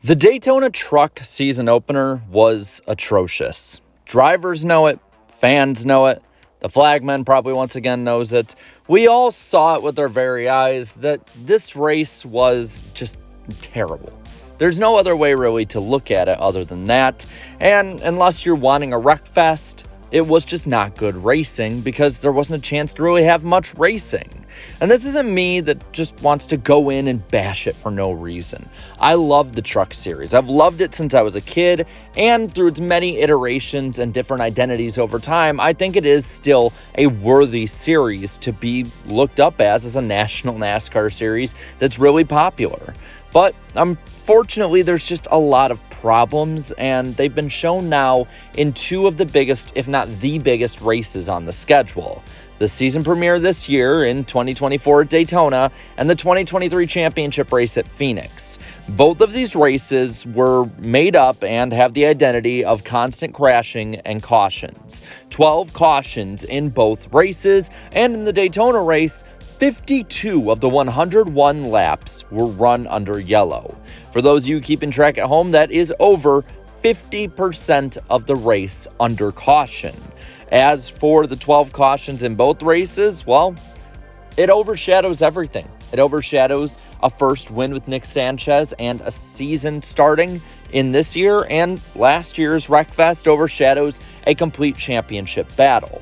The Daytona truck season opener was atrocious. Drivers know it, fans know it, the flagman probably once again knows it. We all saw it with our very eyes that this race was just terrible. There's no other way really to look at it other than that, and unless you're wanting a wreck fest, it was just not good racing because there wasn't a chance to really have much racing. And this isn't me that just wants to go in and bash it for no reason. I love the truck series. I've loved it since I was a kid, and through its many iterations and different identities over time, I think it is still a worthy series to be looked up as a national NASCAR series that's really popular. But unfortunately, there's just a lot of problems, and they've been shown now in two of the biggest, if not the biggest, races on the schedule. The season premiere this year in 2024 at Daytona and the 2023 championship race at Phoenix. Both of these races were made up and have the identity of constant crashing and cautions. 12 cautions in both races, and in the Daytona race, 52 of the 101 laps were run under yellow. For those of you keeping track at home, that is over 50% of the race under caution. As for the 12 cautions in both races, well, it overshadows everything. It overshadows a first win with Nick Sanchez and a season starting in this year, and last year's Wreckfest overshadows a complete championship battle.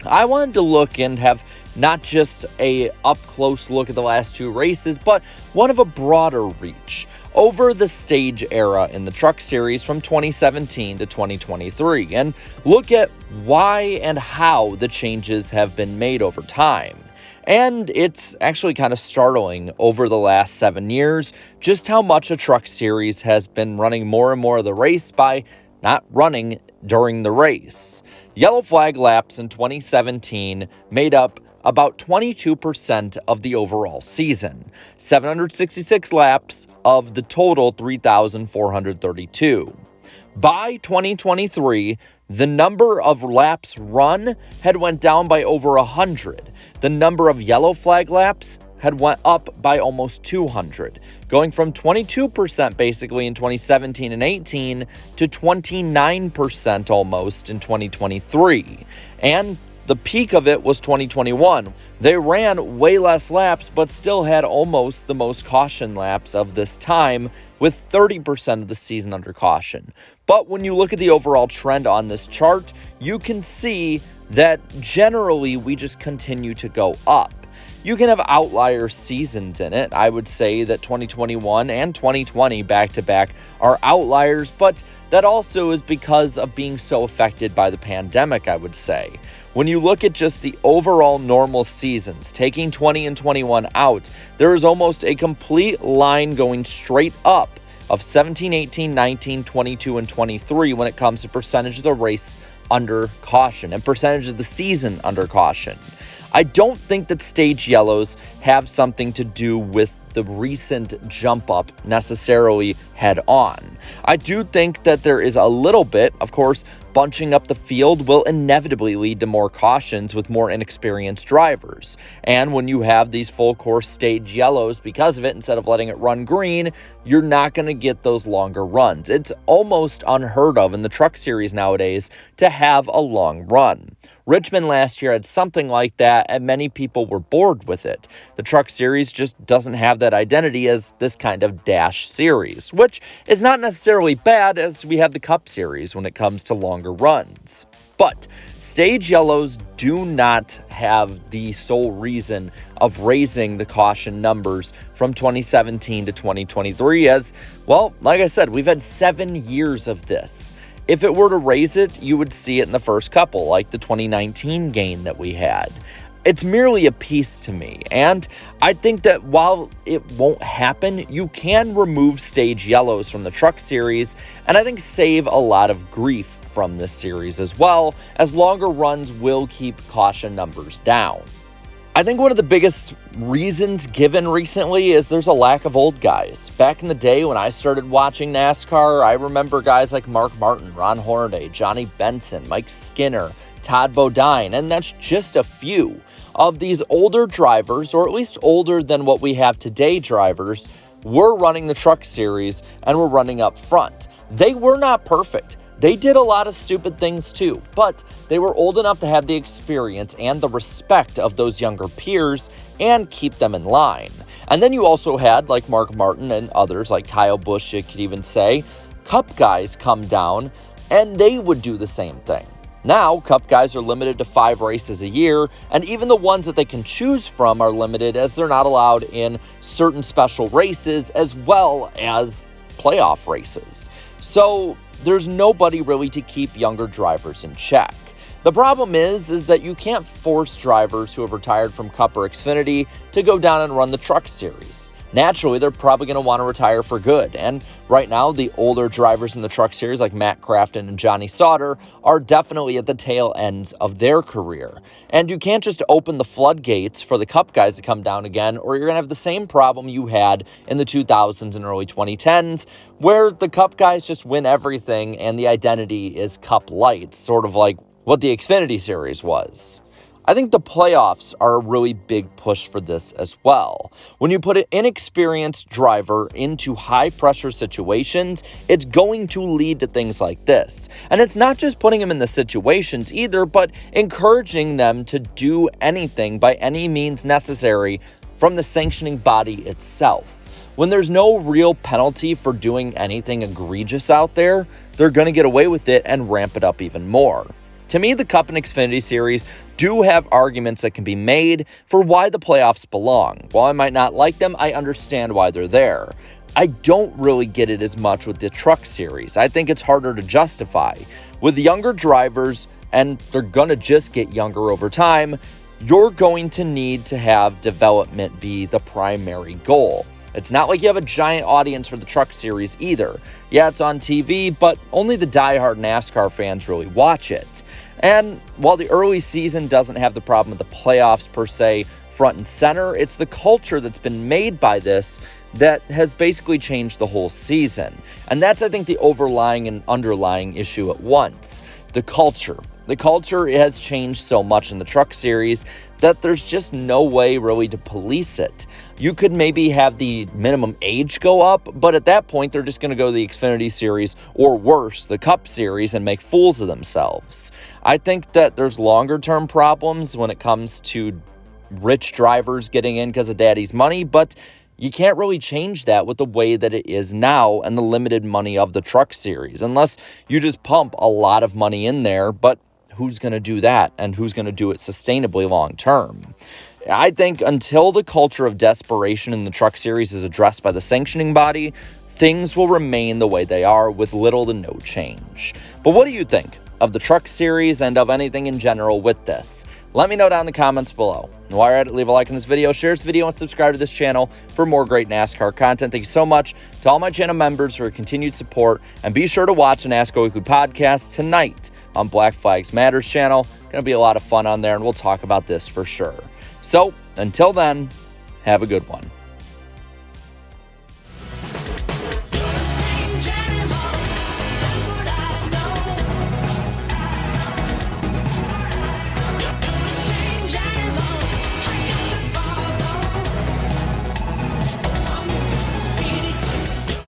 I wanted to look and have not just a up-close look at the last two races, but one of a broader reach over the stage era in the truck series from 2017 to 2023, and look at why and how the changes have been made over time. And it's actually kind of startling over the last 7 years just how much a truck series has been running more and more of the race by not running during the race. Yellow flag laps in 2017 made up about 22% of the overall season, 766 laps of the total 3,432. By 2023, the number of laps run had went down by over 100. The number of yellow flag laps had went up by almost 200, going from 22% basically in 2017 and 18 to 29% almost in 2023. And the peak of it was 2021. They ran way less laps, but still had almost the most caution laps of this time, with 30% of the season under caution. But when you look at the overall trend on this chart, you can see that generally we just continue to go up. You can have outlier seasons in it. I would say that 2021 and 2020 back-to-back are outliers, but that also is because of being so affected by the pandemic, I would say. When you look at just the overall normal seasons, taking 20 and 21 out, there is almost a complete line going straight up of 17, 18, 19, 22, and 23 when it comes to percentage of the race under caution and percentage of the season under caution. I don't think that stage yellows have something to do with the recent jump up necessarily head on. I do think that there is a little bit, of course, bunching up the field will inevitably lead to more cautions with more inexperienced drivers. And when you have these full course stage yellows because of it, instead of letting it run green, you're not going to get those longer runs. It's almost unheard of in the truck series nowadays to have a long run. Richmond last year had something like that, and many people were bored with it. The truck series just doesn't have that identity as this kind of dash series, which is not necessarily bad, as we have the Cup series when it comes to longer runs. But stage yellows do not have the sole reason of raising the caution numbers from 2017 to 2023 as, well, like I said, we've had 7 years of this. If it were to raise it, you would see it in the first couple, like the 2019 gain that we had. It's merely a piece to me, and I think that while it won't happen, you can remove stage yellows from the truck series, and I think save a lot of grief from this series as well, as longer runs will keep caution numbers down. I think one of the biggest reasons given recently is there's a lack of old guys. Back in the day when I started watching NASCAR, I remember guys like Mark Martin, Ron Hornaday, Johnny Benson, Mike Skinner, Todd Bodine, and that's just a few of these older drivers, or at least older than what we have today drivers, were running the Truck Series and were running up front. They were not perfect. They did a lot of stupid things too, but they were old enough to have the experience and the respect of those younger peers and keep them in line. And then you also had, like Mark Martin and others, like Kyle Busch, you could even say, Cup guys come down and they would do the same thing. Now, Cup guys are limited to 5 races a year, and even the ones that they can choose from are limited as they're not allowed in certain special races as well as playoff races. So there's nobody really to keep younger drivers in check. The problem is that you can't force drivers who have retired from Cup or Xfinity to go down and run the Truck Series. Naturally, they're probably going to want to retire for good, and right now, the older drivers in the Truck Series like Matt Crafton and Johnny Sauter are definitely at the tail ends of their career. And you can't just open the floodgates for the Cup guys to come down again, or you're going to have the same problem you had in the 2000s and early 2010s, where the Cup guys just win everything and the identity is Cup Light, sort of like what the Xfinity Series was. I think the playoffs are a really big push for this as well. When you put an inexperienced driver into high-pressure situations, it's going to lead to things like this. And it's not just putting them in the situations either, but encouraging them to do anything by any means necessary from the sanctioning body itself. When there's no real penalty for doing anything egregious out there, they're going to get away with it and ramp it up even more. To me, the Cup and Xfinity Series do have arguments that can be made for why the playoffs belong. While I might not like them, I understand why they're there. I don't really get it as much with the Truck Series. I think it's harder to justify. With younger drivers, and they're going to just get younger over time, you're going to need to have development be the primary goal. It's not like you have a giant audience for the Truck Series either. Yeah, it's on TV, but only the diehard NASCAR fans really watch it. And while the early season doesn't have the problem with the playoffs per se front and center, it's the culture that's been made by this that has basically changed the whole season. And that's, I think, the overlying and underlying issue at once. The culture. The culture has changed so much in the Truck Series that there's just no way really to police it. You could maybe have the minimum age go up, but at that point, they're just going to go to the Xfinity Series or worse, the Cup Series, and make fools of themselves. I think that there's longer-term problems when it comes to rich drivers getting in because of daddy's money, but you can't really change that with the way that it is now and the limited money of the Truck Series, unless you just pump a lot of money in there, but who's going to do that and who's going to do it sustainably long term? I think until the culture of desperation in the Truck Series is addressed by the sanctioning body, things will remain the way they are with little to no change. But what do you think of the Truck Series and of anything in general with this? Let me know down in the comments below. And while you're at it, leave a like on this video, share this video, and subscribe to this channel for more great NASCAR content. Thank you so much to all my channel members for your continued support, and be sure to watch the NASCAR Weekly Podcast tonight on Black Flags Matters channel. Going to be a lot of fun on there, and we'll talk about this for sure. So, until then, have a good one.